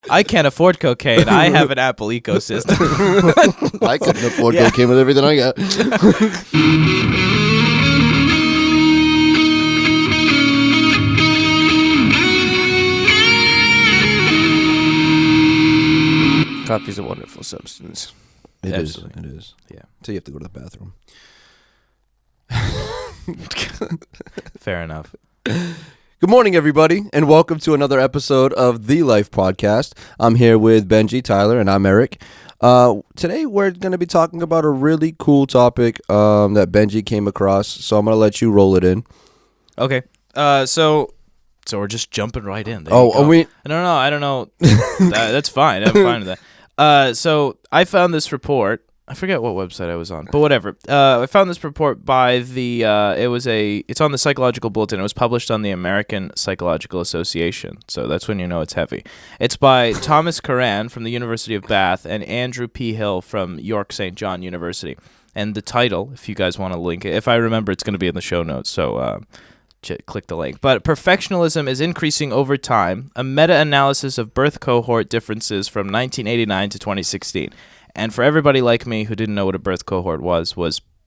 I can't afford cocaine. I have an Apple ecosystem. I couldn't afford cocaine with everything I got. Coffee's a wonderful substance. It is. Yeah. Until you have to go to the bathroom. Fair enough. Good morning, everybody, and welcome to another episode of THElife podcast. I'm here with Benji, Tyler, and I'm Eric. Today, we're going to be talking about a really cool topic that Benji came across, so I'm going to let you roll it in. Okay. So we're just jumping right in. No, I don't know. That's fine. I'm fine with that. So I found this report. I forget what website I was on, but whatever. I found this report by it's on the Psychological Bulletin. It was published on the American Psychological Association. So that's when you know it's heavy. It's by Thomas Curran from the University of Bath and Andrew P. Hill from York St. John University. And the title, if you guys want to link it, if I remember, it's going to be in the show notes. So, click the link. But perfectionism is increasing over time, a meta-analysis of birth cohort differences from 1989 to 2016. And for everybody like me who didn't know what a birth cohort was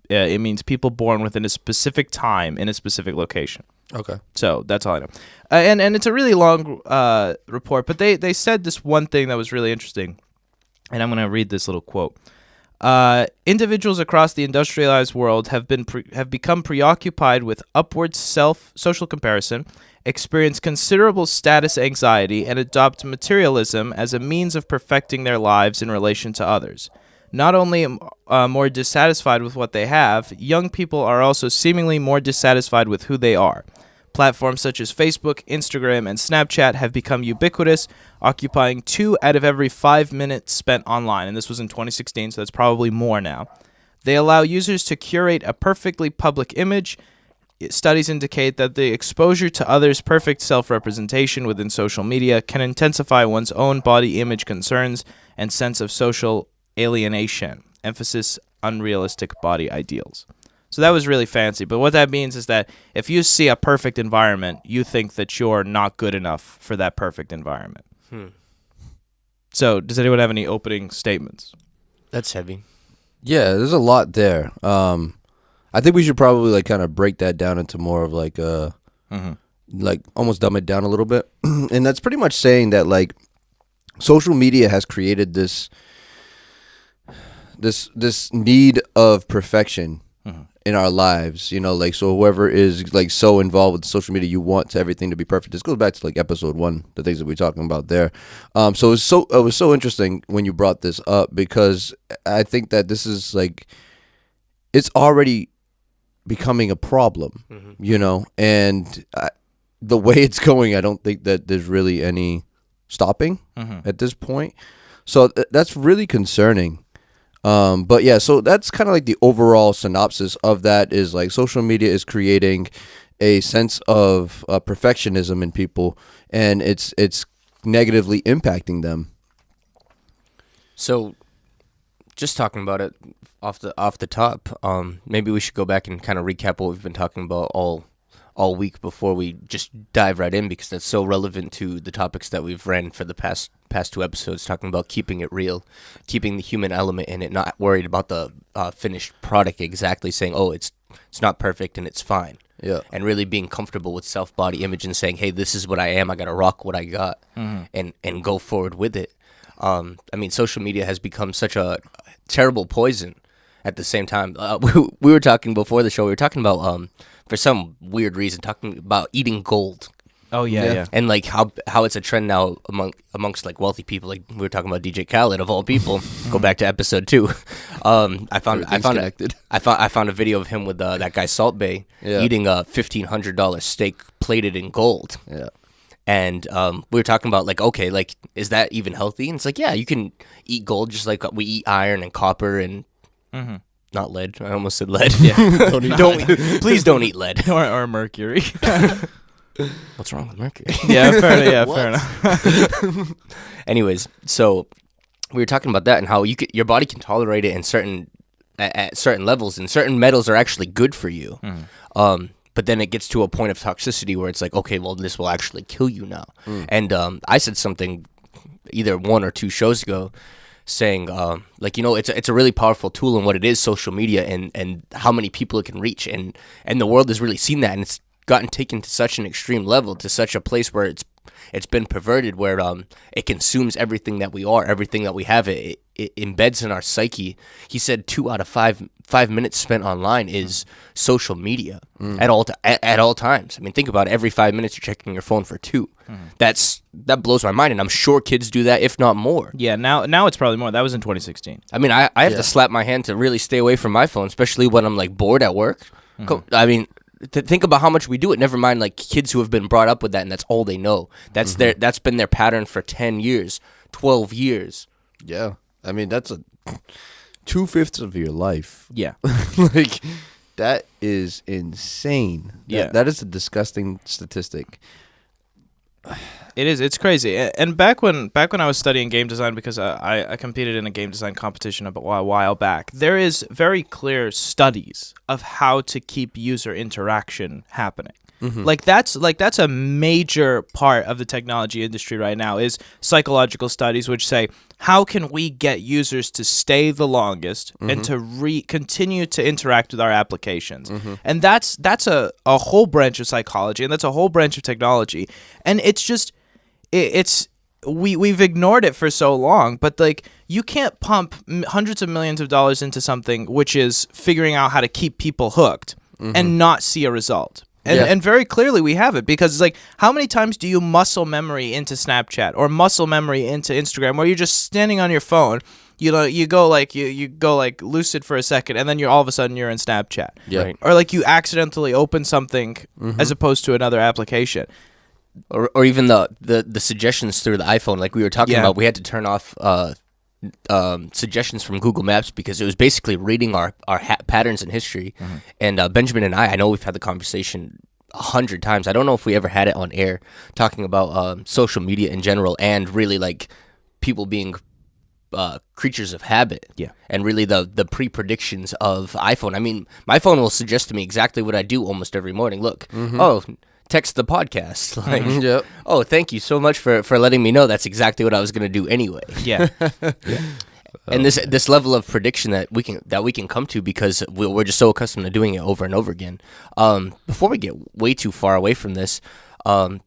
it means people born within a specific time in a specific location. Okay. So that's all I know. And it's a really long report, but they said this one thing that was really interesting, and I'm going to read this little quote. Individuals across the industrialized world have become preoccupied with upward social comparison, experience considerable status anxiety, and adopt materialism as a means of perfecting their lives in relation to others. Not only more dissatisfied with what they have, young people are also seemingly more dissatisfied with who they are. Platforms such as Facebook, Instagram, and Snapchat have become ubiquitous, occupying 2 out of every 5 minutes spent online. And this was in 2016, so that's probably more now. They allow users to curate a perfectly public image. Studies indicate that the exposure to others' perfect self-representation within social media can intensify one's own body image concerns and sense of social alienation. Emphasis, unrealistic body ideals. So that was really fancy, but what that means is that if you see a perfect environment, you think that you're not good enough for that perfect environment. So does anyone have any opening statements? That's heavy. Yeah, there's a lot there. I think we should probably kind of break that down into more of like almost dumb it down a little bit. And that's pretty much saying that social media has created this need of perfection in our lives, so whoever is so involved with social media, you want everything to be perfect. This goes back to episode 1, the things that we're talking about there. So it was so interesting when you brought this up, because I think that this is it's already becoming a problem, and the way it's going, I don't think that there's really any stopping at this point. So that's really concerning. But yeah, so that's kind of the overall synopsis of that is social media is creating a sense of perfectionism in people, and it's negatively impacting them. So just talking about it off the top, maybe we should go back and kind of recap what we've been talking about all week before we just dive right in, because that's so relevant to the topics that we've ran for the past 2 episodes, talking about keeping it real, keeping the human element in it, not worried about the finished product exactly, saying, oh, it's not perfect and it's fine. Yeah. And really being comfortable with self-body image and saying, hey, this is what I am, I got to rock what I got, and go forward with it. Social media has become such a terrible poison at the same time. We were talking before the show, we were talking about, for some weird reason, talking about eating gold. Oh, yeah. And how it's a trend now amongst wealthy people. We were talking about DJ Khaled of all people. Go back to episode 2. I found a video of him with that guy Salt Bae eating a $1,500 steak plated in gold. Yeah. And we were talking about is that even healthy? And it's yeah, you can eat gold just like we eat iron and copper and not lead. I almost said lead. Yeah. Please don't eat lead or mercury. What's wrong with mercury? Yeah, fair enough. Anyways, so we were talking about that and how your body can tolerate it at certain levels, and certain metals are actually good for you. But then it gets to a point of toxicity where it's okay, well, this will actually kill you now. And I said something either 1 or 2 shows ago, saying like, you know, it's a really powerful tool in what it is, social media, and how many people it can reach, and the world has really seen that, and it's gotten taken to such an extreme level, to such a place where it's been perverted, where it consumes everything that we are, everything that we have. It embeds in our psyche. He said 2 out of 5 minutes spent online is social media at all times. I mean, think about it. Every 5 minutes you're checking your phone for 2. That blows my mind, and I'm sure kids do that, if not more. Yeah, now it's probably more. That was in 2016. I mean, I have to slap my hand to really stay away from my phone, especially when I'm like bored at work. I mean, think about how much we do it. Never mind like kids who have been brought up with that, and that's all they know. That's that's been their pattern for 10 years, 12 years. Yeah. I mean, that's 2/5 of your life. Yeah. Like, that is insane. Yeah. That is a disgusting statistic. It is. It's crazy. And back when I was studying game design, because I competed in a game design competition a while back, there is very clear studies of how to keep user interaction happening. Like that's a major part of the technology industry right now, is psychological studies which say, how can we get users to stay the longest and to continue to interact with our applications? And that's a whole branch of psychology, and that's a whole branch of technology. And it's just we've ignored it for so long, but like, you can't pump hundreds of millions of dollars into something which is figuring out how to keep people hooked and not see a result. And very clearly we have it, because it's like, how many times do you muscle memory into Snapchat or muscle memory into Instagram, where you're just standing on your phone, you know, you go like lucid for a second, and then all of a sudden you're in Snapchat. Yeah. Right. Or like you accidentally open something as opposed to another application. Or even the suggestions through the iPhone, like we were talking about. We had to turn off suggestions from Google Maps because it was basically reading our patterns in history. And Benjamin and I know we've had the conversation 100 times. I don't know if we ever had it on air, talking about social media in general, and really like people being creatures of habit. Yeah. And really the pre-predictions of iPhone. I mean, my phone will suggest to me exactly what I do almost every morning. Look, text the podcast. Like, oh, thank you so much for letting me know that's exactly what I was going to do anyway. Yeah. And this level of prediction that we can come to, because we're just so accustomed to doing it over and over again. Before we get way too far away from this, I'll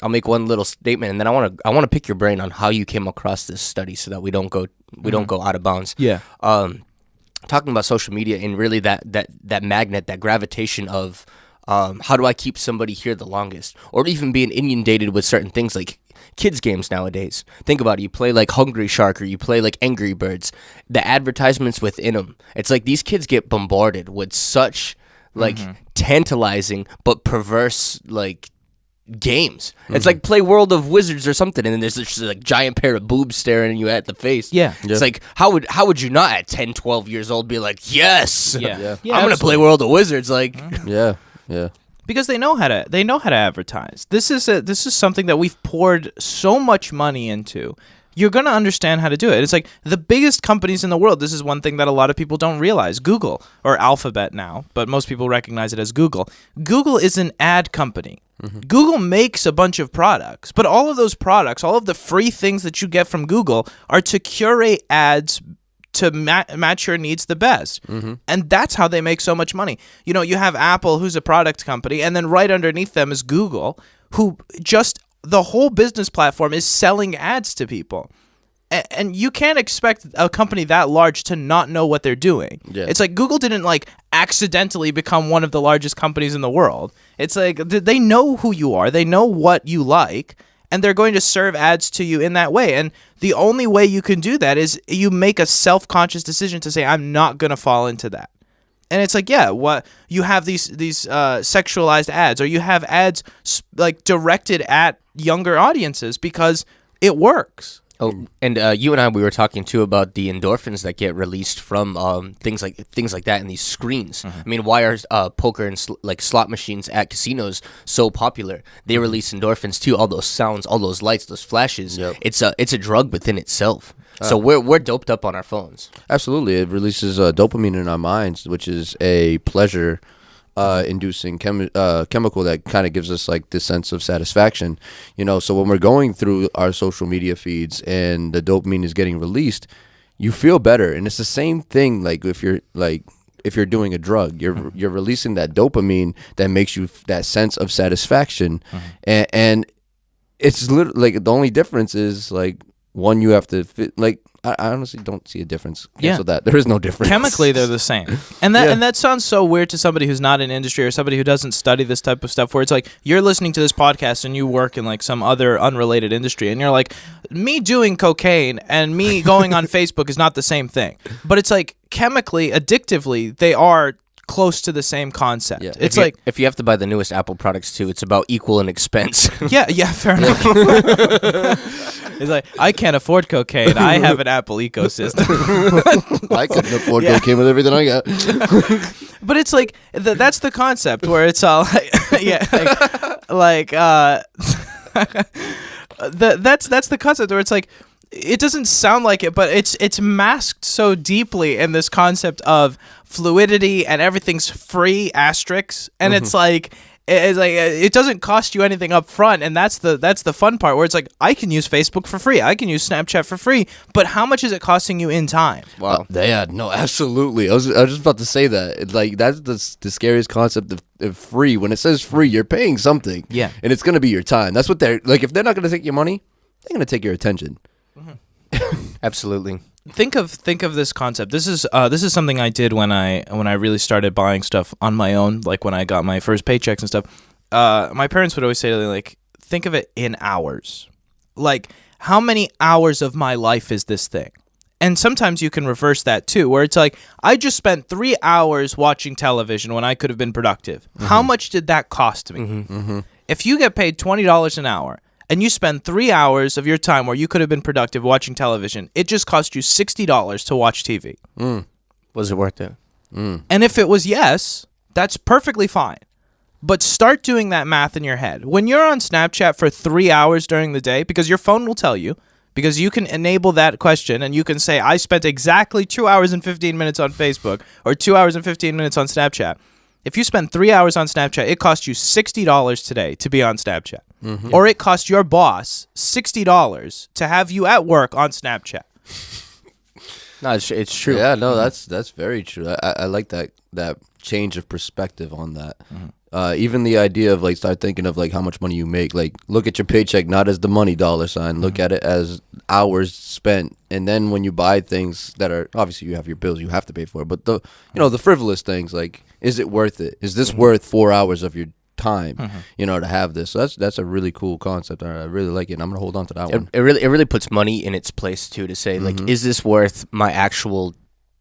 make one little statement, and then I want to pick your brain on how you came across this study, so that we don't go out of bounds. Yeah. Talking about social media and really that magnet, that gravitation of how do I keep somebody here the longest, or even being inundated with certain things like kids games nowadays. Think about it. You play like Hungry Shark, or you play like Angry Birds. The advertisements within them, it's like these kids get bombarded with such like tantalizing but perverse like games. It's like play World of Wizards or something, and then there's this like giant pair of boobs staring at you at the face. It's like, how would you not at 10, 12 years old be like, yes, I'm gonna play World of Wizards, like Yeah. Because they know how to advertise. This is something that we've poured so much money into. You're going to understand how to do it. It's like the biggest companies in the world. This is one thing that a lot of people don't realize. Google, or Alphabet now, but most people recognize it as Google. Google is an ad company. Google makes a bunch of products, but all of those products, all of the free things that you get from Google, are to curate ads to match your needs the best. And that's how they make so much money. You know, you have Apple, who's a product company, and then right underneath them is Google, who just, the whole business platform is selling ads to people. And you can't expect a company that large to not know what they're doing. It's like Google didn't like accidentally become one of the largest companies in the world. It's like they know who you are, they know what you like, and they're going to serve ads to you in that way. And the only way you can do that is you make a self-conscious decision to say, I'm not going to fall into that. And it's like, what you have these sexualized ads, or you have ads like directed at younger audiences because it works. Oh, and you and I, we were talking too about the endorphins that get released from things like that in these screens. I mean, why are poker and like slot machines at casinos so popular? They release endorphins too. All those sounds, all those lights, those flashes. It's a drug within itself. So we're doped up on our phones. Absolutely, it releases dopamine in our minds, which is a pleasure inducing chemical that kind of gives us like this sense of satisfaction, so when we're going through our social media feeds and the dopamine is getting released, you feel better. And it's the same thing like if you're doing a drug, you're releasing that dopamine that makes you that sense of satisfaction. And it's literally like the only difference is like one, you have to fit, like I honestly don't see a difference. So that there is no difference. Chemically, they're the same, and that sounds so weird to somebody who's not in industry or somebody who doesn't study this type of stuff. Where it's like you're listening to this podcast and you work in like some other unrelated industry, and you're like, me doing cocaine and me going on Facebook is not the same thing. But it's like chemically, addictively, they are close to the same concept. Yeah. It's if you have to buy the newest Apple products too, it's about equal in expense. yeah, fair enough. It's like, I can't afford cocaine. I have an Apple ecosystem. I couldn't afford cocaine with everything I got. But it's like that's the concept where it's all like, that's the concept where it's like it doesn't sound like it, but it's masked so deeply in this concept of fluidity and everything's free asterisks, and it's like it doesn't cost you anything up front, and that's the fun part where it's like I can use Facebook for free, I can use Snapchat for free, but how much is it costing you in time? Wow. No, absolutely. I was just about to say that. It's like that's the scariest concept of free. When it says free, you're paying something. Yeah. And it's gonna be your time. That's what they're like. If they're not gonna take your money, they're gonna take your attention. Absolutely. Think of this concept. This is something I did when I really started buying stuff on my own, like when I got my first paychecks and stuff. My parents would always say to me, like, think of it in hours. Like, how many hours of my life is this thing? And sometimes you can reverse that too, where it's like, I just spent 3 hours watching television when I could have been productive. How much did that cost me? If you get paid $20 an hour, and you spend 3 hours of your time where you could have been productive watching television, it just cost you $60 to watch TV. Was it worth it? And if it was yes, that's perfectly fine. But start doing that math in your head. When you're on Snapchat for 3 hours during the day, because your phone will tell you, because you can enable that question and you can say, I spent exactly 2 hours and 15 minutes on Facebook or 2 hours and 15 minutes on Snapchat. If you spend 3 hours on Snapchat, it costs you $60 today to be on Snapchat. Or it costs your boss $60 to have you at work on Snapchat. No, it's true. Yeah, no, that's very true. I like that change of perspective on that. Even the idea of like start thinking of like how much money you make. Like look at your paycheck not as the money dollar sign. Look at it as hours spent. And then when you buy things that are obviously you have your bills you have to pay for, but the frivolous things like is it worth it? Is this worth 4 hours of your time? To have this. So that's a really cool concept. I really like it. And I'm gonna hold on to that one. It really puts money in its place too to say like, is this worth my actual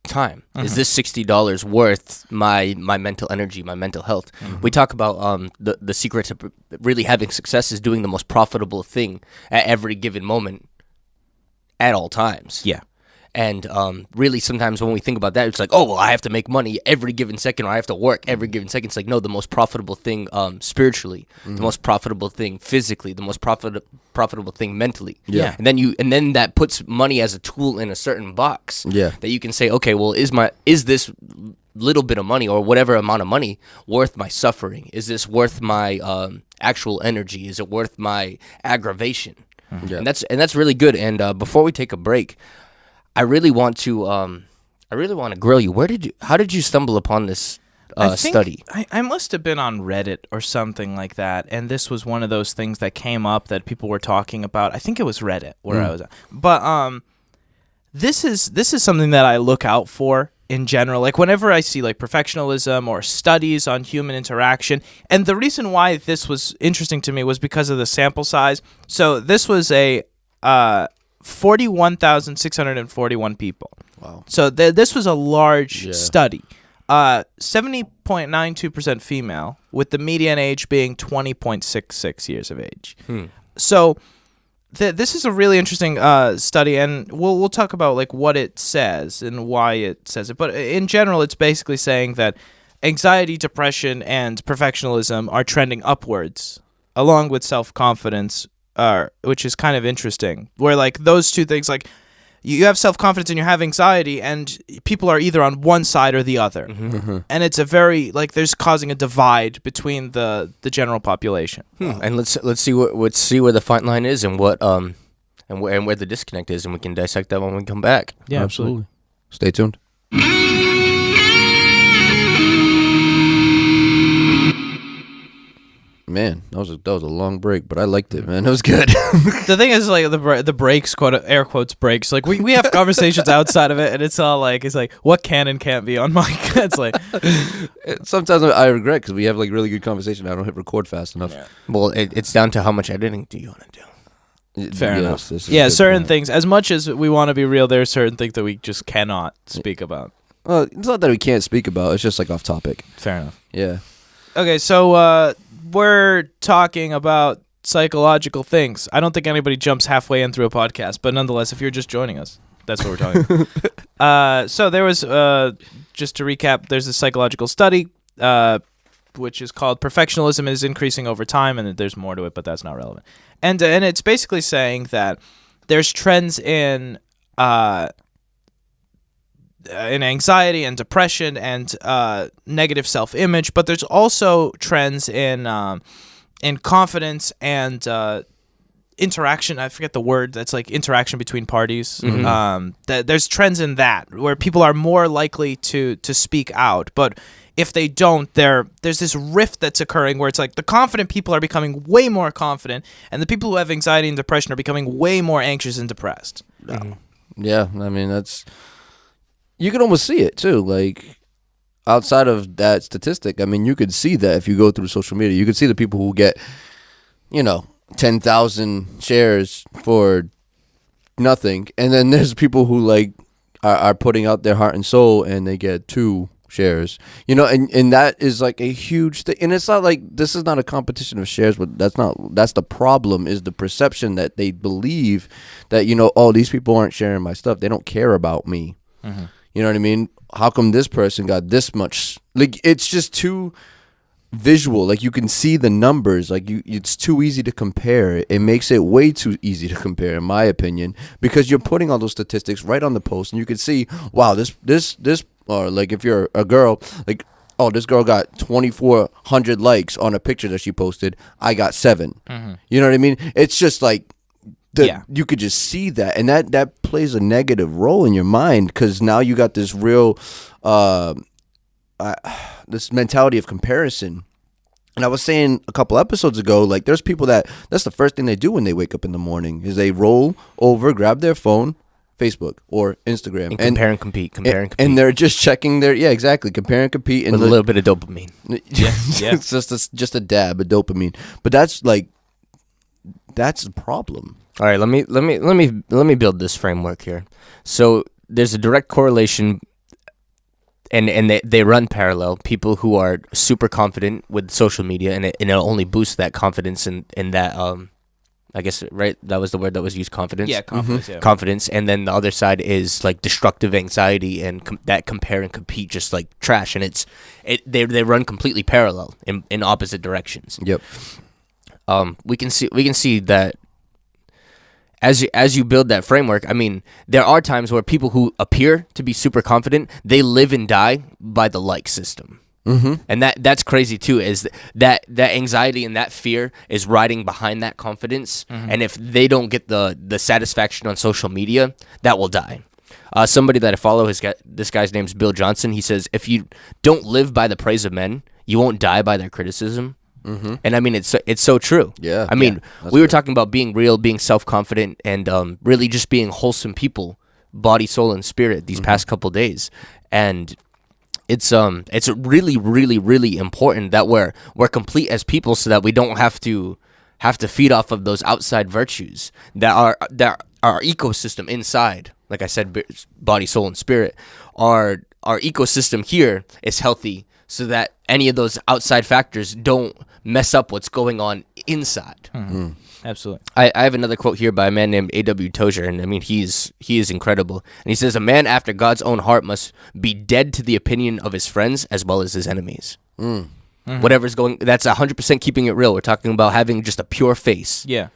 time? Is this $60 worth my mental energy, my mental health? We talk about the secret to really having success is doing the most profitable thing at every given moment at all times. Yeah. And really sometimes when we think about that, it's like, oh, well, I have to make money every given second, or I have to work every given second. It's like, no, the most profitable thing spiritually, the most profitable thing physically, the most profitable thing mentally. Yeah. And then that puts money as a tool in a certain box. Yeah. That you can say, okay, well, is this little bit of money or whatever amount of money worth my suffering? Is this worth my actual energy? Is it worth my aggravation? Yeah. And that's really good. And before we take a break, I really want to grill you. How did you stumble upon this study? I must have been on Reddit or something like that, and this was one of those things that came up that people were talking about. I think it was Reddit where I was at. But this is something that I look out for in general. Like whenever I see like perfectionism or studies on human interaction, and the reason why this was interesting to me was because of the sample size. So this was a 41,641 people. Wow. So this was a large study. 70.92% female, with the median age being 20.66 years of age. So this is a really interesting study, and we'll talk about like what it says and why it says it. But in general, it's basically saying that anxiety, depression, and perfectionism are trending upwards, along with self-confidence. Which is kind of interesting, where like those two things, like you have self-confidence and you have anxiety, and people are either on one side or the other. And it's a very, like, there's causing a divide between the general population. And let's see where the fine line is, and what and where the disconnect is, and we can dissect that when we come back. Yeah, absolutely. Stay tuned. Man, that was a long break, but I liked it, man. It was good. The thing is, like, the breaks, air quotes breaks, like, we have conversations outside of it, and it's all like, what can and can't be on mic. It's like, Sometimes I regret because we have like really good conversation. I don't hit record fast enough. Yeah. Well, it's down to how much editing do you want to do. fair enough. This is Yeah, a good certain point. things, as much as we want to be real, there are certain things that we just cannot speak about. Well, it's not that we can't speak about. It's just like off topic. Fair enough. Yeah. Okay, so we're talking about psychological things. I don't think anybody jumps halfway in through a podcast, but nonetheless, if you're just joining us, that's what we're talking about. So there was, just to recap, there's a psychological study, which is called Perfectionism is Increasing Over Time, and there's more to it, but that's not relevant. And it's basically saying that there's trends in anxiety and depression and negative self-image, but there's also trends in confidence and interaction. I forget the word. That's like interaction between parties. There's trends in that where people are more likely to speak out, but if they don't, there's this rift that's occurring where it's like the confident people are becoming way more confident, and the people who have anxiety and depression are becoming way more anxious and depressed. Yeah. I mean, you can almost see it too. Like outside of that statistic, I mean, you could see that if you go through social media, you could see the people who get, 10,000 shares for nothing, and then there's people who like are putting out their heart and soul, and they get 2 shares, and that is like a huge thing. And it's not like this is not a competition of shares, but that's the problem, is the perception that they believe that these people aren't sharing my stuff, they don't care about me. You know what I mean? How come this person got this much? Like, it's just too visual. Like, you can see the numbers. Like, it's too easy to compare. It makes it way too easy to compare, in my opinion, because you're putting all those statistics right on the post, and you can see, wow, this, or like if you're a girl, like, oh, this girl got 2,400 likes on a picture that she posted. I got 7. You know what I mean? It's just like, you could just see that, and that plays a negative role in your mind, because now you got this real this mentality of comparison. And I was saying a couple episodes ago, like, there's people that's the first thing they do when they wake up in the morning is they roll over, grab their phone, Facebook or Instagram, and compare and compete. And they're just checking compare and compete, and with a little bit of dopamine. Yeah. It's just a dab of dopamine, but that's the problem. All right, let me build this framework here. So there's a direct correlation, and they run parallel. People who are super confident with social media, and it'll only boost that confidence and that I guess, right, that was the word that was used, confidence. Yeah, confidence. Yeah. Confidence, and then the other side is like destructive anxiety and that compare and compete, just like trash, and they run completely parallel in opposite directions. Yep. We can see that. As you build that framework, I mean, there are times where people who appear to be super confident, they live and die by the like system. And that's crazy too, is that anxiety and that fear is riding behind that confidence. And if they don't get the satisfaction on social media, that will die. Somebody that I follow, this guy's name's Bill Johnson. He says, if you don't live by the praise of men, you won't die by their criticism. And I mean, it's so true. Yeah. I mean, we were talking about being real, being self-confident, and really just being wholesome people, body, soul, and spirit these past couple days. And it's really, really, really important that we're complete as people, so that we don't have to feed off of those outside virtues that are our ecosystem inside. Like I said, body, soul, and spirit. Our ecosystem here is healthy, so that any of those outside factors don't mess up what's going on inside. Absolutely. I have another quote here by a man named A.W. Tozer, and I mean, he is incredible. And he says, a man after God's own heart must be dead to the opinion of his friends as well as his enemies. Whatever's going, that's 100% keeping it real. We're talking about having just a pure face. Yeah.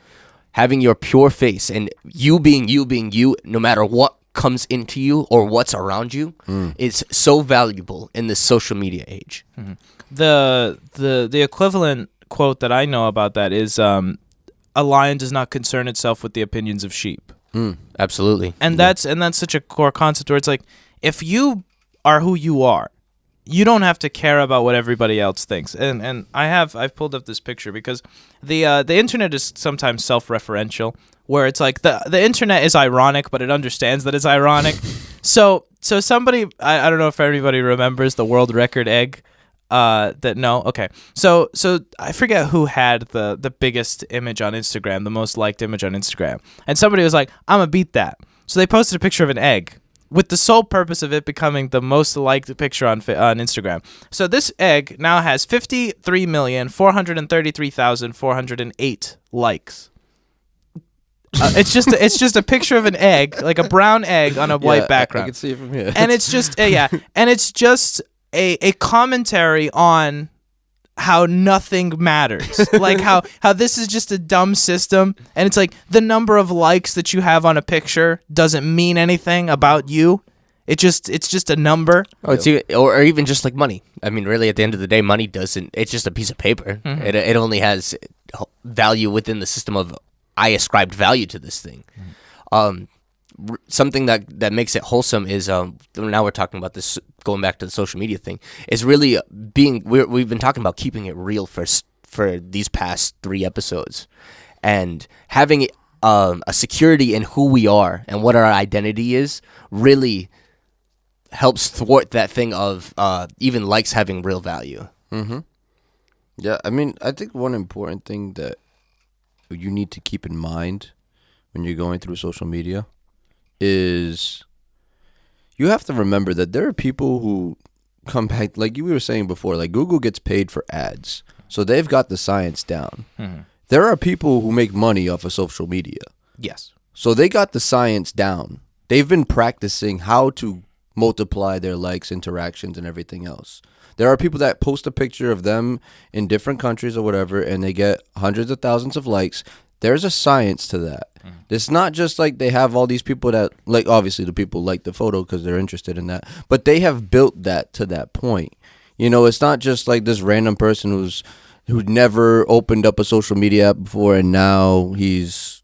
Having your pure face, and you being you, no matter what comes into you or what's around you is so valuable in this social media age. The equivalent quote that I know about that is a lion does not concern itself with the opinions of sheep. Absolutely. And that's such a core concept where it's like, if you are who you are, you don't have to care about what everybody else thinks. And I've pulled up this picture because the internet is sometimes self-referential, where it's like the internet is ironic, but it understands that it's ironic. So somebody, I don't know if everybody remembers the world record egg. Okay. So I forget who had the biggest image on Instagram, the most liked image on Instagram, and somebody was like, "I'm gonna beat that." So they posted a picture of an egg, with the sole purpose of it becoming the most liked picture on Instagram. So this egg now has 53,433,408 likes. It's just a picture of an egg, like a brown egg on a white background. I can see it from here. And it's just and it's just a commentary on how nothing matters. Like how this is just a dumb system, and it's like the number of likes that you have on a picture doesn't mean anything about you. It's just a number. Oh, or even just like money. I mean, really, at the end of the day, money doesn't. It's just a piece of paper. It only has value within the system of I ascribed value to this thing. Something that makes it wholesome is now we're talking about this, going back to the social media thing, is really we've been talking about keeping it real for these past 3 episodes, and having a security in who we are and what our identity is really helps thwart that thing of even likes having real value. Yeah, I mean, I think one important thing that you need to keep in mind when you're going through social media is you have to remember that there are people who come back, like you were saying before, like Google gets paid for ads, so they've got the science down. There are people who make money off of social media. Yes. So they got the science down. They've been practicing how to multiply their likes, interactions, and everything else. There are people that post a picture of them in different countries or whatever, and they get hundreds of thousands of likes. There's a science to that. It's not just like they have all these people that, like, obviously the people like the photo because they're interested in that, but they have built that to that point. You know, it's not just like this random person who never opened up a social media app before, and now he's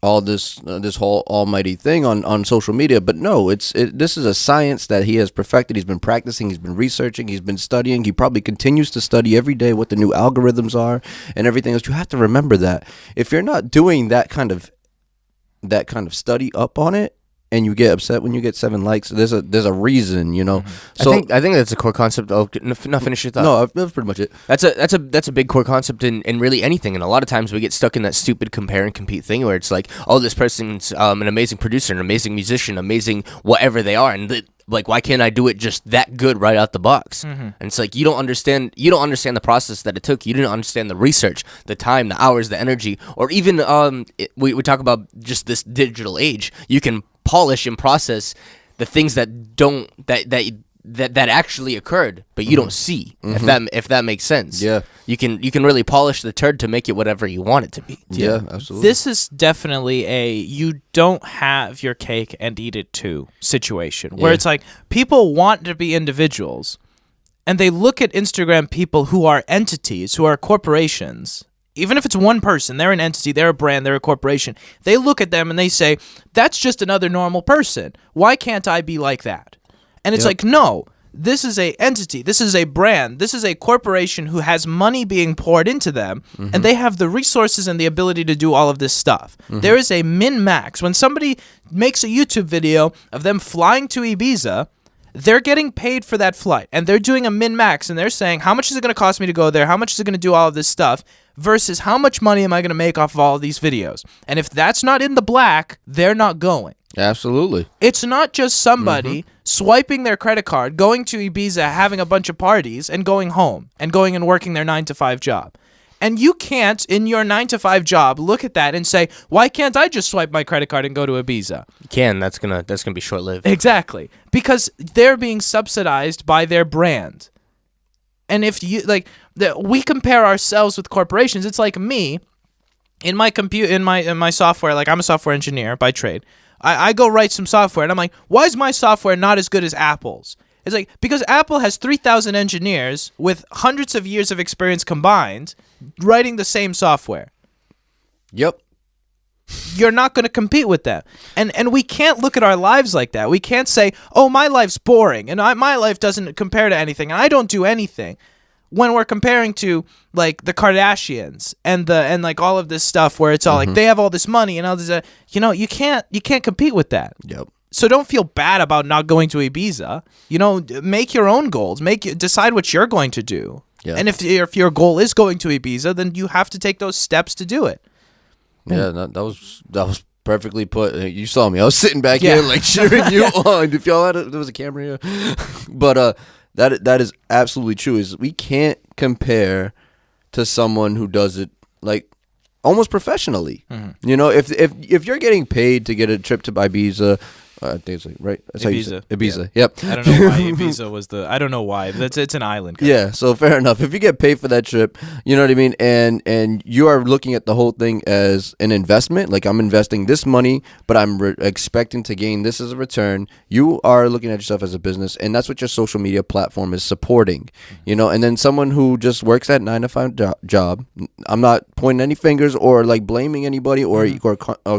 all this whole almighty thing on social media. But no, this is a science that he has perfected. He's been practicing, he's been researching, he's been studying. He probably continues to study every day what the new algorithms are and everything else. You have to remember that if you're not doing that kind of study up on it, and you get upset when you get 7 likes, there's a reason, you know. So I think that's a core concept. Oh, no, finish your thought. no, that's pretty much it. That's a big core concept in really anything, and a lot of times we get stuck in that stupid compare and compete thing where it's like, oh, this person's an amazing producer, an amazing musician, amazing whatever they are, and like, why can't I do it just that good right out the box? And it's like you don't understand the process that it took. You didn't understand the research, the time, the hours, the energy, or even we talk about just this digital age. You can polish and process the things that actually occurred, but you don't see. If that makes sense. Yeah. You can really polish the turd to make it whatever you want it to be. Yeah, absolutely. This is definitely a you don't have your cake and eat it too situation, where it's like people want to be individuals, and they look at Instagram people who are entities, who are corporations. Even if it's one person, they're an entity, they're a brand, they're a corporation. They look at them and they say, that's just another normal person. Why can't I be like that? And it's like, no, this is a entity, this is a brand, this is a corporation who has money being poured into them, and they have the resources and the ability to do all of this stuff. There is a min-max. When somebody makes a YouTube video of them flying to Ibiza, they're getting paid for that flight, and they're doing a min-max, and they're saying, how much is it going to cost me to go there? How much is it going to do all of this stuff? Versus how much money am I going to make off of all of these videos? And if that's not in the black, they're not going. Absolutely. It's not just somebody swiping their credit card, going to Ibiza, having a bunch of parties, and going home, and going and working their 9-to-5 job. And you can't, in your 9-to-5 job, look at that and say, why can't I just swipe my credit card and go to Ibiza? You can. That's gonna be short-lived. Exactly. Because they're being subsidized by their brand. And if you we compare ourselves with corporations. It's like me in my software. Like, I'm a software engineer by trade. I go write some software, and I'm like, why is my software not as good as Apple's? It's like, because Apple has 3,000 engineers with hundreds of years of experience combined writing the same software. Yep. You're not going to compete with them. And we can't look at our lives like that. We can't say, oh, my life's boring, and my life doesn't compare to anything, and I don't do anything. When we're comparing to like the Kardashians and like all of this stuff where it's all like they have all this money and all this, you can't compete with that. Yep. So don't feel bad about not going to Ibiza. Make your own goals. Decide what you're going to do. Yeah. And if your goal is going to Ibiza, then you have to take those steps to do it. Yeah, that was perfectly put. You saw me. I was sitting back here like cheering you on. If y'all there was a camera here, but that is absolutely true. Is we can't compare to someone who does it like almost professionally. If you're getting paid to get a trip to Ibiza. I think it's like, right? That's how you say it. Ibiza. Yeah. Yep. I don't know why Ibiza was I don't know why. It's an island. Yeah. So fair enough. If you get paid for that trip, you know what I mean, and you are looking at the whole thing as an investment. Like I'm investing this money, but I'm expecting to gain this as a return. You are looking at yourself as a business, and that's what your social media platform is supporting. And then someone who just works that 9-to-5 job. I'm not pointing any fingers or like blaming anybody or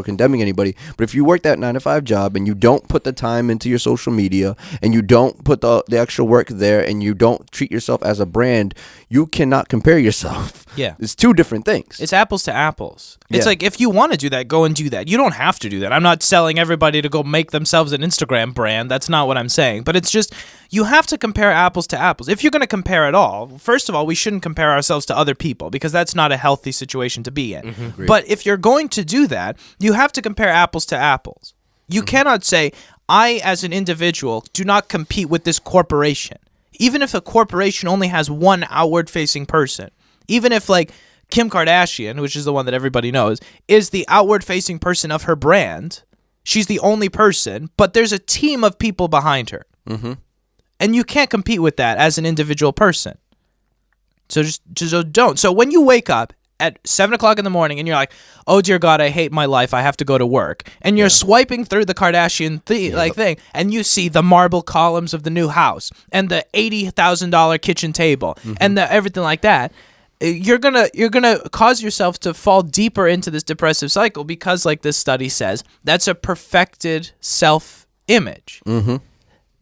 condemning anybody. But if you work that 9-to-5 job and you don't put the time into your social media and you don't put the extra work there and you don't treat yourself as a brand, you cannot compare yourself. Yeah. It's two different things. It's apples to apples. It's like, if you want to do that, go and do that. You don't have to do that. I'm not selling everybody to go make themselves an Instagram brand. That's not what I'm saying. But it's just, you have to compare apples to apples. If you're going to compare at all, first of all, we shouldn't compare ourselves to other people because that's not a healthy situation to be in. But if you're going to do that, you have to compare apples to apples. You cannot say, I, as an individual, do not compete with this corporation. Even if a corporation only has one outward-facing person. Even if, like, Kim Kardashian, which is the one that everybody knows, is the outward-facing person of her brand. She's the only person, but there's a team of people behind her. And you can't compete with that as an individual person. So just don't. So when you wake up at 7 o'clock in the morning and you're like, oh dear God, I hate my life, I have to go to work, and you're swiping through the Kardashian thing, and you see the marble columns of the new house and the $80,000 kitchen table and the everything like that, you're gonna cause yourself to fall deeper into this depressive cycle because, like this study says, that's a perfected self-image.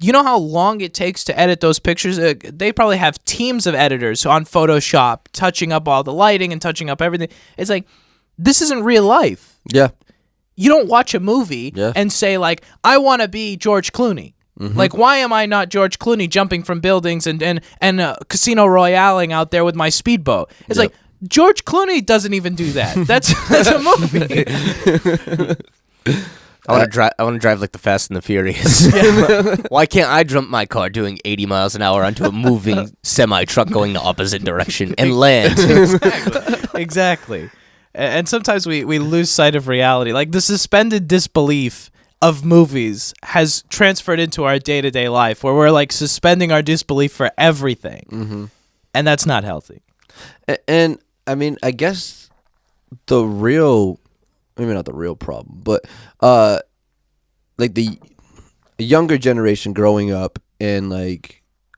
You know how long it takes to edit those pictures? They probably have teams of editors on Photoshop touching up all the lighting and touching up everything. It's like, this isn't real life. Yeah. You don't watch a movie and say, like, I want to be George Clooney. Like, why am I not George Clooney jumping from buildings and Casino Royaling out there with my speedboat? It's like, George Clooney doesn't even do that. That's a movie. I want to drive like the Fast and the Furious. Why can't I jump my car doing 80 miles an hour onto a moving semi-truck going the opposite direction and land? Exactly. And sometimes we lose sight of reality. Like, the suspended disbelief of movies has transferred into our day-to-day life where we're like suspending our disbelief for everything. And that's not healthy. And I mean, I guess maybe not the real problem, but like the younger generation growing up, and like,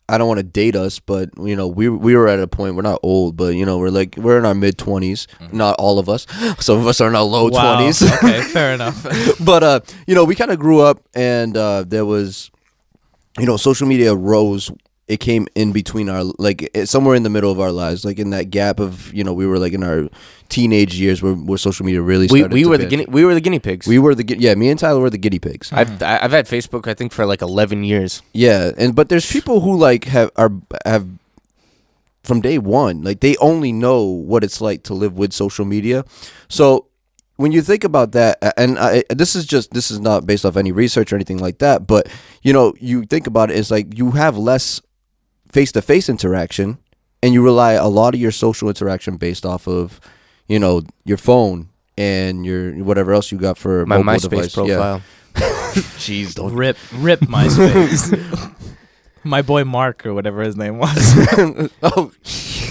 I don't want to date us, but we were at a point, we're not old, but we're in our mid-20s. Not all of us. Some of us are in our low 20s. Okay, fair enough. But we kind of grew up, and there was, social media rose. It came in between somewhere in the middle of our lives, like in that gap of, we were like in our teenage years where social media really started. We were the guinea pigs. Me and Tyler were the guinea pigs. I've had Facebook, I think, for like 11 years. Yeah, but there's people who like have from day one, like they only know what it's like to live with social media. So when you think about that, and this is not based off any research or anything like that, but you think about it, it's like you have less face-to-face interaction, and you rely a lot of your social interaction based off of, your phone and your whatever else you got for my mobile MySpace device. profile. Jeez, don't Rip MySpace. My boy Mark, or whatever his name was. Oh,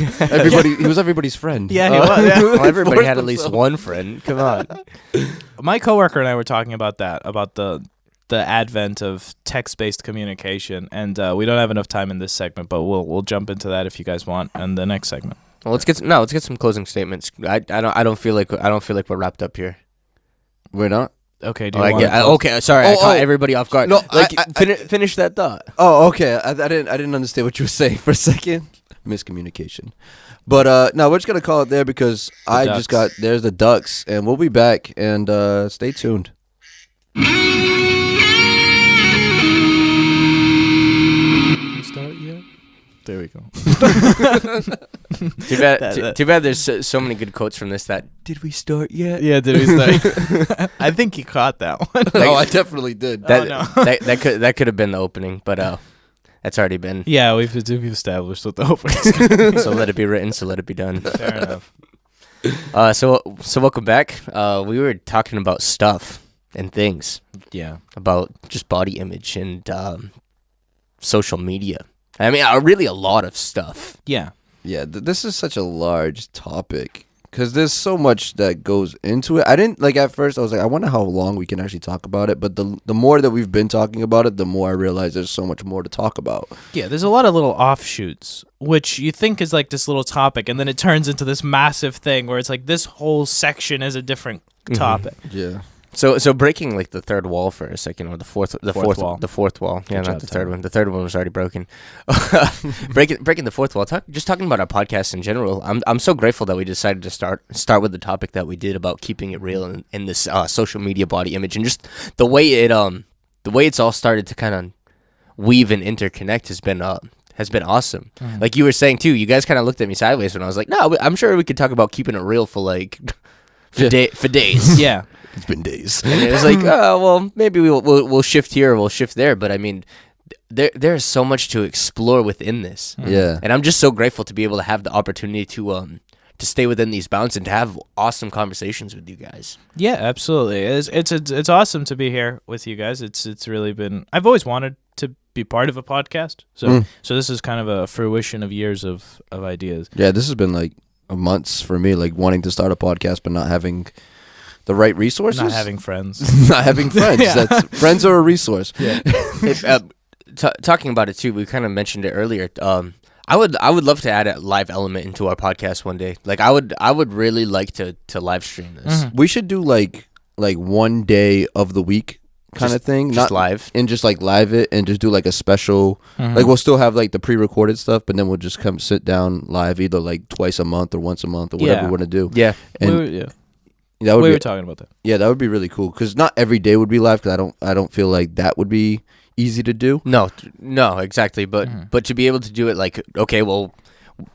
He was everybody's friend. Yeah, he was. Yeah. Well, everybody Forced had at least himself. one friend. Come on. My coworker and I were talking about that, about the advent of text-based communication, and we don't have enough time in this segment, but we'll jump into that if you guys want in the next segment. Well, let's get some closing statements. I don't feel like we're wrapped up here. We're not. Okay. Do Oh, you want to okay. Sorry, I caught everybody off guard. No, like I- finish that thought. Oh, okay. I didn't understand what you were saying for a second. Miscommunication. But no, we're just gonna call it there because there's the Ducks, and we'll be back. And stay tuned. start yet? There we go. Too bad. There's so many good quotes from this. Did we start yet? Yeah, did we start? I think he caught that one. Oh, I definitely did. That could have been the opening, but that's already been. Yeah, we've established what the opening is. So let it be written. So let it be done. Fair enough. So welcome back. We were talking about stuff and things. Yeah. About just body image and social media. I mean, really a lot of stuff. Yeah. Yeah, this is such a large topic because there's so much that goes into it. I didn't at first. I was like, I wonder how long we can actually talk about it. But the more that we've been talking about it, the more I realize there's so much more to talk about. Yeah, there's a lot of little offshoots, which you think is like this little topic, and then it turns into this massive thing where it's like this whole section is a different topic. Yeah. So breaking like the third wall for a second, or the fourth wall. The fourth wall. Yeah, Good not job, the third Tom. one. The third one was already broken. breaking the fourth wall. Just talking about our podcast in general. I'm so grateful that we decided to start with the topic that we did about keeping it real in this social media body image, and just the way it's all started to kind of weave and interconnect has been awesome. Mm. Like you were saying too, you guys kind of looked at me sideways when I was like, no, I'm sure we could talk about keeping it real for like for days. Yeah. It's been days. And it was like, oh, well, maybe we'll shift here or we'll shift there. But I mean, there's so much to explore within this. Yeah. And I'm just so grateful to be able to have the opportunity to stay within these bounds and to have awesome conversations with you guys. Yeah, absolutely. It's awesome to be here with you guys. It's really been. I've always wanted to be part of a podcast, so this is kind of a fruition of years of ideas. Yeah, this has been like months for me, like wanting to start a podcast but not having the right resources. Not having friends. Not having friends. Yeah. Friends are a resource. Yeah. Talking about it too, we kind of mentioned it earlier. I would love to add a live element into our podcast one day. Like I would really like to live stream this. We should do like one day of the week kind of thing. Just live. And just like live it and just do like a special, like we'll still have like the pre-recorded stuff, but then we'll just come sit down live either like twice a month or once a month or whatever we want to do. Yeah. And we were talking about that. Yeah, that would be really cool because not every day would be live because I don't feel like that would be easy to do. No, exactly. But to be able to do it like, okay, well,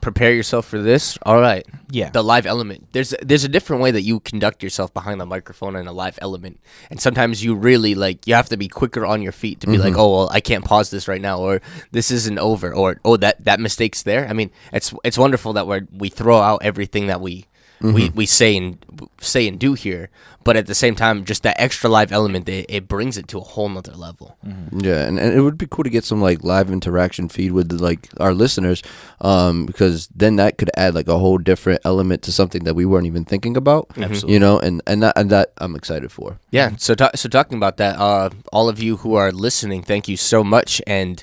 prepare yourself for this. All right. Yeah. The live element. There's a different way that you conduct yourself behind the microphone in a live element. And sometimes you really you have to be quicker on your feet to be like, oh, well, I can't pause this right now, or this isn't over, or oh, that mistake's there. I mean, it's wonderful that we throw out everything that we say and do here, but at the same time, just that extra live element, it brings it to a whole nother level. Yeah, and it would be cool to get some like live interaction feed with like our listeners, because then that could add like a whole different element to something that we weren't even thinking about. Absolutely. You know, and that I'm excited for. Yeah. So talking about that, all of you who are listening, thank you so much, and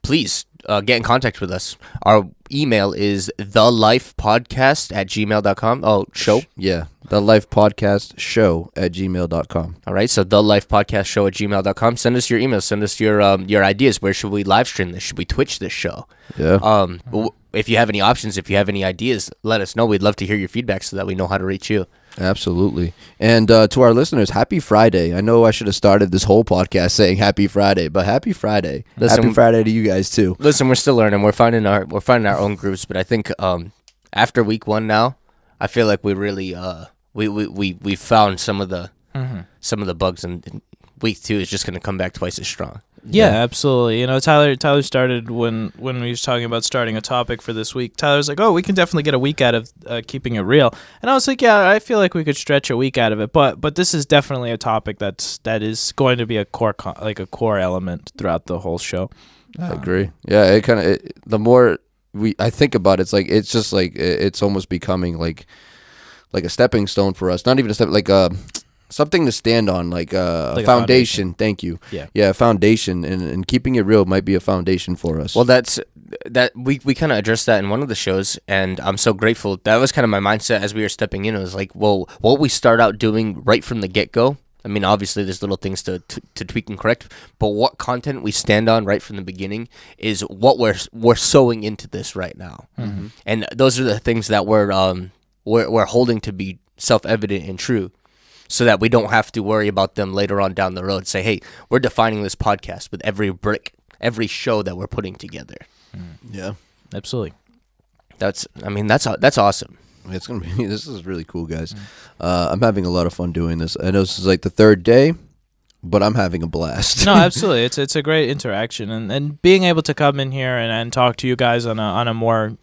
please get in contact with us. Our email is thelifepodcast@gmail.com. Oh, show. Yeah, thelifepodcastshow@gmail.com. All right, so thelifepodcastshow@gmail.com. Send us your emails. Send us your ideas. Where should we live stream this? Should we Twitch this show? Yeah. If you have any options, if you have any ideas, let us know. We'd love to hear your feedback so that we know how to reach you. Absolutely. And to our listeners, happy Friday. I know I should have started this whole podcast saying happy Friday, but happy Friday. Listen, happy Friday to you guys too. Listen, we're still learning. We're finding our own grooves, but I think after week 1 now, I feel like we really we found some of the bugs, and week 2 is just going to come back twice as strong. Yeah, absolutely. You know, Tyler started when we was talking about starting a topic for this week. Tyler was like, "Oh, we can definitely get a week out of keeping it real," and I was like, "Yeah, I feel like we could stretch a week out of it." But this is definitely a topic that is going to be a core element throughout the whole show. I agree. Yeah, it kind of the more I think about it, it's just like it's almost becoming like a stepping stone for us. Not even a step, like something to stand on, like a Like a foundation. Thank you. Yeah. Yeah, a foundation, and keeping it real might be a foundation for us. Well, we kind of addressed that in one of the shows, and I'm so grateful. That was kind of my mindset as we were stepping in. It was like, well, what we start out doing right from the get-go. I mean, obviously, there's little things to tweak and correct, but what content we stand on right from the beginning is what we're sowing into this right now, and those are the things that we're holding to be self-evident and true, so that we don't have to worry about them later on down the road. Say, hey, we're defining this podcast with every show that we're putting together. Yeah, Absolutely. That's awesome. it's gonna be. This is really cool, guys. I'm having a lot of fun doing this. I know this is like the third day, but I'm having a blast. No, absolutely. It's a great interaction, and being able to come in here and talk to you guys on a more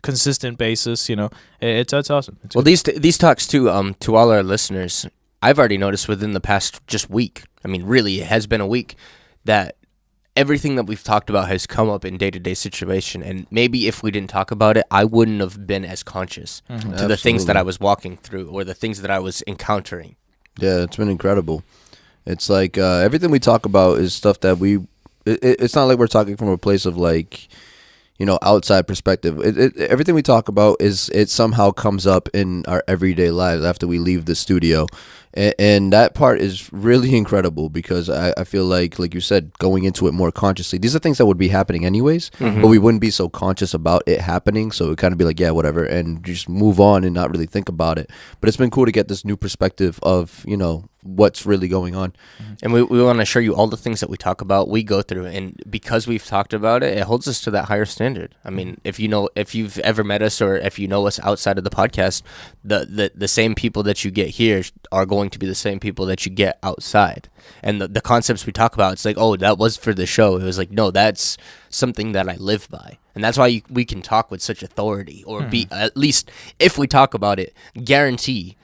consistent basis, it's awesome. It's Well, good. these talks to all our listeners, I've already noticed within the past just week. I mean, really, it has been a week that everything that we've talked about has come up in day-to-day situation, and maybe if we didn't talk about it, I wouldn't have been as conscious to the things that Absolutely. I was walking through or the things that I was encountering. Yeah, it's been incredible. It's like everything we talk about is stuff that it's not like we're talking from a place of like, outside perspective. Everything we talk about it somehow comes up in our everyday lives after we leave the studio. And that part is really incredible because I feel like you said, going into it more consciously. These are things that would be happening anyways, but we wouldn't be so conscious about it happening. So it would kind of be like, yeah, whatever, and just move on and not really think about it. But it's been cool to get this new perspective of, what's really going on. And we want to show you all the things that we talk about, we go through, and because we've talked about it, it holds us to that higher standard. I mean, if you've ever met us or if you know us outside of the podcast, the same people that you get here are going to be the same people that you get outside. And the concepts we talk about, it's like, oh, that was for the show. It was like, no, that's something that I live by. And that's why we can talk with such authority, or be, at least if we talk about it, guarantee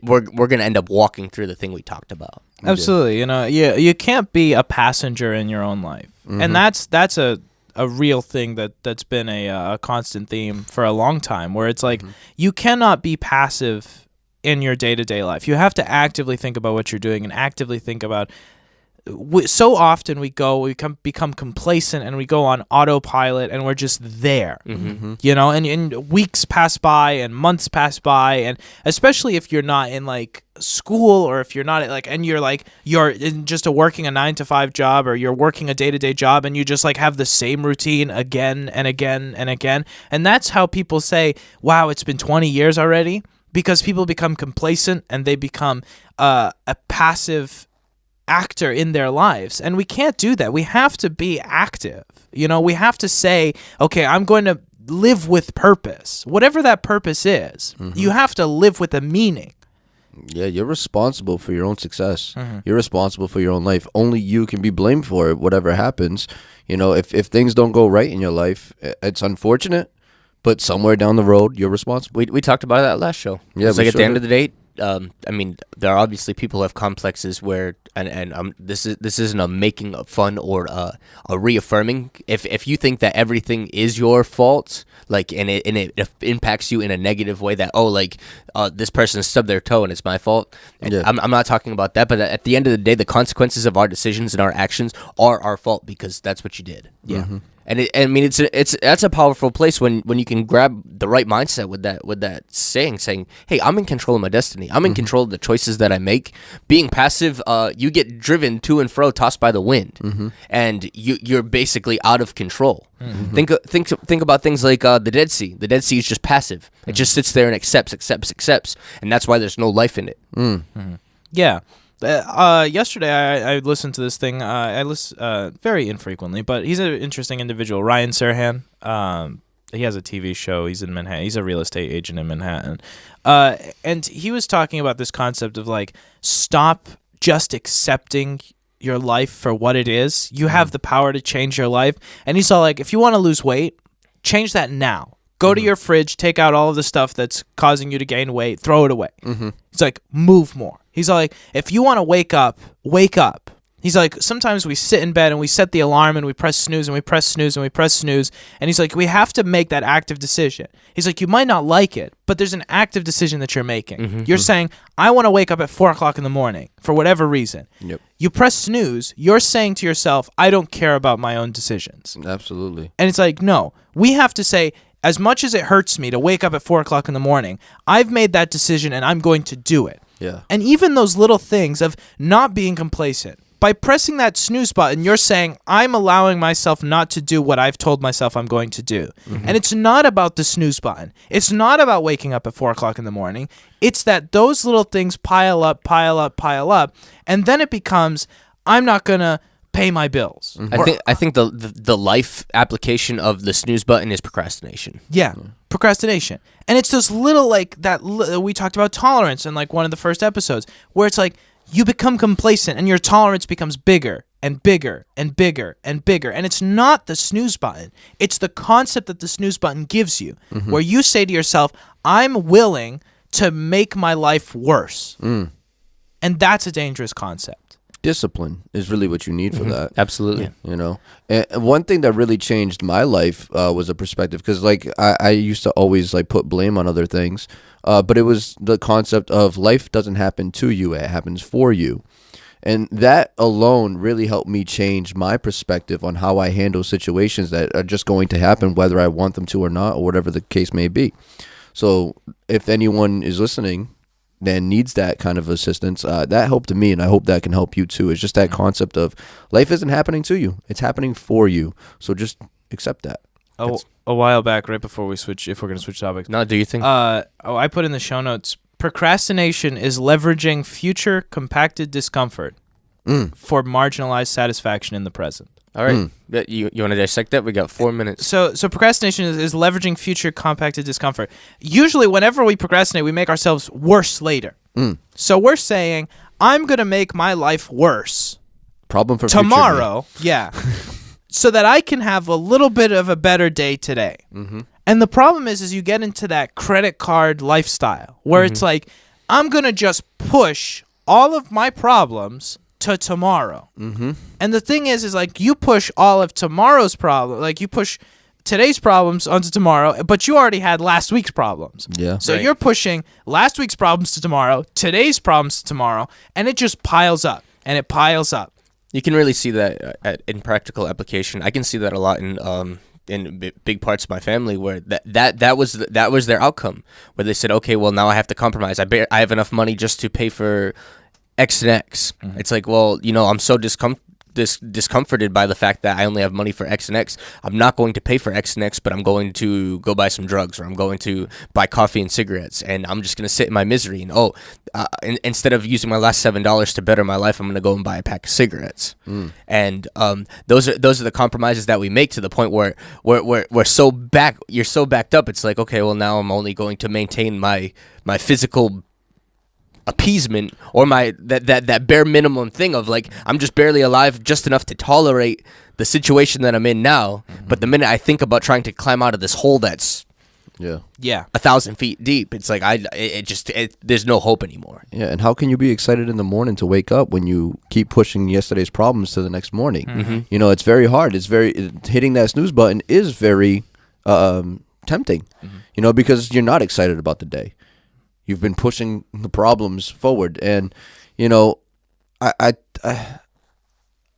we're going to end up walking through the thing we talked about. Absolutely. You can't be a passenger in your own life. And that's a real thing that's been a constant theme for a long time, where it's like you cannot be passive in your day-to-day life. You have to actively think about what you're doing and actively think about. So often we become complacent and we go on autopilot and we're just there, and weeks pass by and months pass by, and especially if you're not in like school, or if you're not and you're in just working a 9-to-5 job, or you're working a day-to-day job, and you just like have the same routine again and again and again. And that's how people say, wow, it's been 20 years already, because people become complacent and they become a passive actor in their lives. And we can't do that. We have to be active. We have to say, okay, I'm going to live with purpose, whatever that purpose is. You have to live with a meaning. Yeah, you're responsible for your own success. You're responsible for your own life. Only you can be blamed for it, whatever happens. If things don't go right in your life, it's unfortunate, but somewhere down the road, you're responsible. We talked about that last show. Yeah, it's we like at the sure end did. of the day, I mean, there are obviously people who have complexes where, and this isn't a making of fun or a reaffirming. If you think that everything is your fault, like, and it impacts you in a negative way, that this person stubbed their toe and it's my fault. And Yeah. I'm not talking about that, but at the end of the day, the consequences of our decisions and our actions are our fault because that's what you did. Yeah. And that's a powerful place when you can grab the right mindset with that saying, hey, I'm in control of my destiny. I'm in control of the choices that I make. Being passive, you get driven to and fro, tossed by the wind, and you're basically out of control. Think about things like the Dead Sea. The Dead Sea is just passive. It just sits there and accepts, and that's why there's no life in it. Yeah. Yesterday I listened to this thing. I listen very infrequently, but he's an interesting individual. Ryan Serhan. He has a TV show. He's in Manhattan. He's a real estate agent in Manhattan. And he was talking about this concept of like, stop just accepting your life for what it is. You have the power to change your life. And he's all like, if you want to lose weight, change that now. Go to your fridge, take out all of the stuff that's causing you to gain weight, throw it away. He's like, move more. He's all like, if you want to wake up, He's like, sometimes we sit in bed and we set the alarm and we press snooze and we press snooze and we press snooze. And he's like, we have to make that active decision. He's like, you might not like it, but there's an active decision that you're making. You're saying, I want to wake up at 4 o'clock in the morning for whatever reason. Yep. You press snooze, you're saying to yourself, I don't care about my own decisions. Absolutely. And it's like, no, we have to say, as much as it hurts me to wake up at 4 o'clock in the morning, I've made that decision and I'm going to do it. Yeah. And even those little things of not being complacent, by pressing that snooze button, you're saying, I'm allowing myself not to do what I've told myself I'm going to do. And it's not about the snooze button. It's not about waking up at 4 o'clock in the morning. It's that those little things pile up. And then it becomes, I'm not going to pay my bills. I think the life application of the snooze button is procrastination. Yeah, procrastination. And it's those little, like, we talked about tolerance in, like, one of the first episodes, where it's like, you become complacent and your tolerance becomes bigger and bigger and bigger and bigger. And it's not the snooze button. It's the concept that the snooze button gives you, where you say to yourself, I'm willing to make my life worse. And that's a dangerous concept. Discipline is really what you need for that. Absolutely. You know, and one thing that really changed my life was a perspective, because like I used to always like put blame on other things, but it was the concept of life doesn't happen to you, it happens for you. And that alone really helped me change my perspective on how I handle situations that are just going to happen, whether I want them to or not, or whatever the case may be. So if anyone is listening then needs that kind of assistance, that helped me, and I hope that can help you too. It's just that concept of life isn't happening to you, it's happening for you. So just accept that. A while back, right before we switch, if we're going to switch topics. No, do you think? I put in the show notes, procrastination is leveraging future compacted discomfort for marginalized satisfaction in the present. All right. You want to dissect that? We got 4 minutes. So procrastination is leveraging future compacted discomfort. Usually, whenever we procrastinate, we make ourselves worse later. So we're saying, I'm going to make my life worse. Problem for tomorrow. Yeah. So that I can have a little bit of a better day today. And the problem is you get into that credit card lifestyle where it's like, I'm going to just push all of my problems to tomorrow. And the thing is like, you push all of tomorrow's problem, like you push today's problems onto tomorrow, but you already had last week's problems. Yeah. So you're pushing last week's problems to tomorrow, today's problems to tomorrow, and it just piles up and it piles up. You can really see that in practical application. I can see that a lot in big parts of my family where that was their outcome, where they said, okay, well now I have to compromise. I have enough money just to pay for X and X. It's like, well, you know, I'm so discomforted by the fact that I only have money for X and X. I'm not going to pay for X and X, but I'm going to go buy some drugs, or I'm going to buy coffee and cigarettes, and I'm just going to sit in my misery. And instead of using my last $7 to better my life, I'm going to go and buy a pack of cigarettes. And those are the compromises that we make, to the point where you're so backed up. It's like, okay, well now I'm only going to maintain my physical appeasement, or my that bare minimum thing of like, I'm just barely alive just enough to tolerate the situation that I'm in now. But the minute I think about trying to climb out of this hole that's 1,000 feet deep, it's like there's no hope anymore. Yeah. And how can you be excited in the morning to wake up when you keep pushing yesterday's problems to the next morning? You know, it's very hard. Hitting that snooze button is very tempting, you know, because you're not excited about the day. You've been pushing the problems forward, and you know, I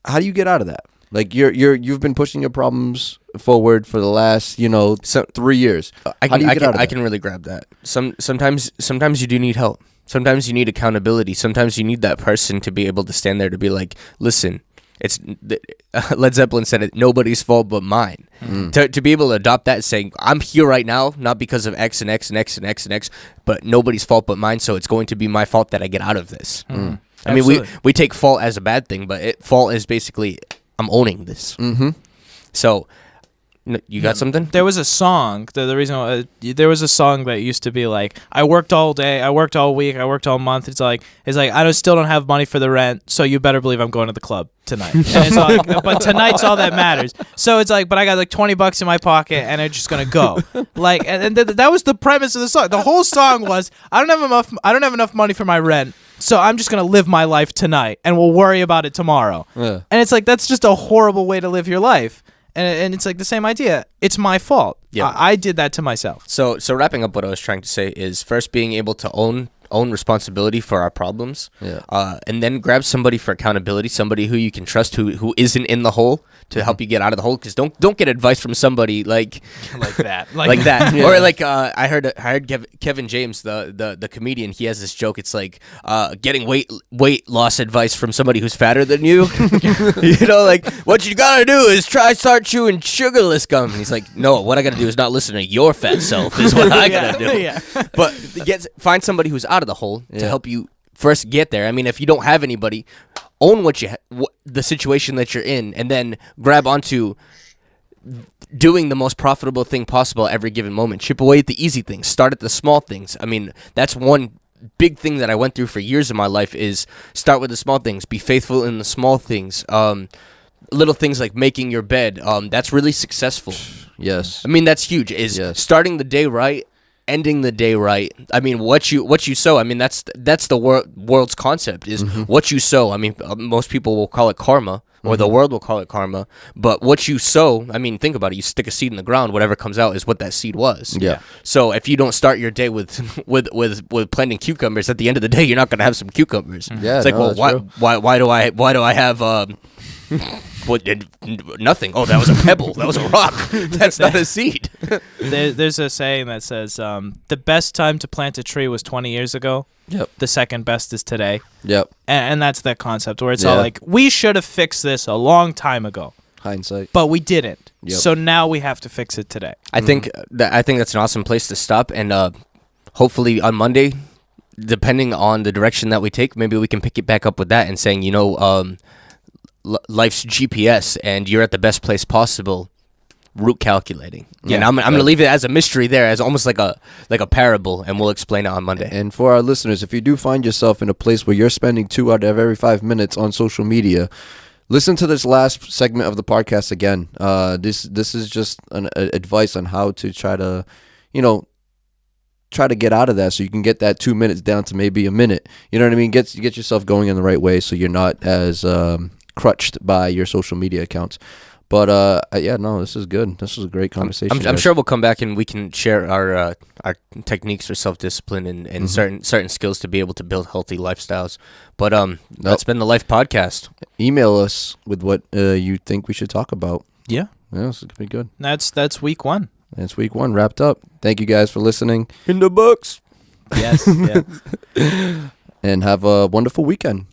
how do you get out of that? Like you've been pushing your problems forward for the last 3 years. I can really grab that. Sometimes you do need help. Sometimes you need accountability. Sometimes you need that person to be able to stand there to be like, listen. It's Led Zeppelin said it, nobody's fault but mine. To be able to adopt that, saying I'm here right now not because of X and X and X and X and X, but nobody's fault but mine, so it's going to be my fault that I get out of this. I mean, we take fault as a bad thing, but fault is basically I'm owning this. So you got something? There was a song. The reason there was a song that used to be like, I worked all day, I worked all week, I worked all month. It's like still don't have money for the rent, so you better believe I'm going to the club tonight. And it's like, but tonight's all that matters. So it's like, but I got like $20 in my pocket, and I'm just gonna go. Like, and that was the premise of the song. The whole song was, I don't have enough money for my rent, so I'm just going to live my life tonight and we'll worry about it tomorrow. Yeah. And it's like, that's just a horrible way to live your life. And it's like the same idea. It's my fault. Yeah. I did that to myself. So wrapping up what I was trying to say is first being able to own responsibility for our problems, and then grab somebody for accountability, somebody who you can trust, who isn't in the hole to help you get out of the hole. Because don't get advice from somebody like that, like that, or like I heard Kevin James, the comedian. He has this joke. It's like getting weight loss advice from somebody who's fatter than you. You know, like what you gotta do is start chewing sugarless gum. And he's like, no, what I gotta do is not listen to your fat self. Is what I gotta do. Yeah. But find somebody who's out of the hole to help you first get there. I mean, if you don't have anybody, own the situation that you're in, and then grab onto doing the most profitable thing possible every given moment. Chip away at the easy things. Start at the small things. I mean, that's one big thing that I went through for years of my life is start with the small things. Be faithful in the small things. Little things like making your bed. That's really successful. Yes. I mean, that's huge. Starting the day right, ending the day right. I mean, what you sow. I mean, that's the world's concept is what you sow. I mean, most people will call it karma, or the world will call it karma. But what you sow, I mean, think about it. You stick a seed in the ground. Whatever comes out is what that seed was. Yeah. So if you don't start your day with planting cucumbers, at the end of the day, you're not gonna have some cucumbers. Yeah. It's like, no, why do I have what? Nothing. Oh, that was a pebble. That was a rock. That's not a seed. There's a saying that says the best time to plant a tree was 20 years ago. Yep. The second best is today. Yep. And that's that concept where it's all like, we should have fixed this a long time ago, Hindsight. but we didn't. Yep. So now we have to fix it today. I think that's an awesome place to stop, and hopefully on Monday, depending on the direction that we take, maybe we can pick it back up with that and saying, life's GPS, and you're at the best place possible. Route calculating. Yeah, and I'm gonna leave it as a mystery there, as almost like a parable, and we'll explain it on Monday. And for our listeners, if you do find yourself in a place where you're spending 2 out of every 5 minutes on social media, listen to this last segment of the podcast again. This is just an advice on how to try to get out of that, so you can get that 2 minutes down to maybe a minute. You know what I mean? Get yourself going in the right way, so you're not as crutched by your social media accounts. But this is good. This was a great conversation. I'm sure we'll come back and we can share our techniques for self-discipline and certain skills to be able to build healthy lifestyles. But that's been the Life Podcast. Email us with what you think we should talk about. Yeah. Yeah, this is gonna be good. That's week 1. That's week 1 wrapped up. Thank you guys for listening. In the books. Yes. Yeah. And have a wonderful weekend.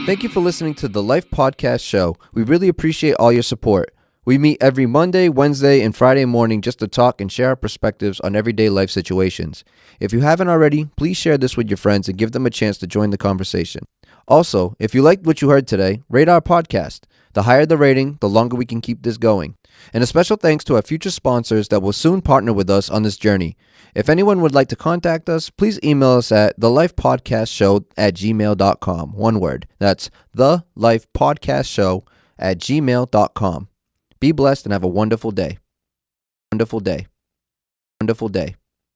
Thank you for listening to the Life Podcast Show. We really appreciate all your support. We meet every Monday, Wednesday, and Friday morning just to talk and share our perspectives on everyday life situations. If you haven't already, please share this with your friends and give them a chance to join the conversation. Also, if you liked what you heard today, rate our podcast. The higher the rating, the longer we can keep this going. And a special thanks to our future sponsors that will soon partner with us on this journey. If anyone would like to contact us, please email us at thelifepodcastshow@gmail.com. One word. That's thelifepodcastshow@gmail.com. Be blessed and have a wonderful day. Wonderful day. Wonderful day.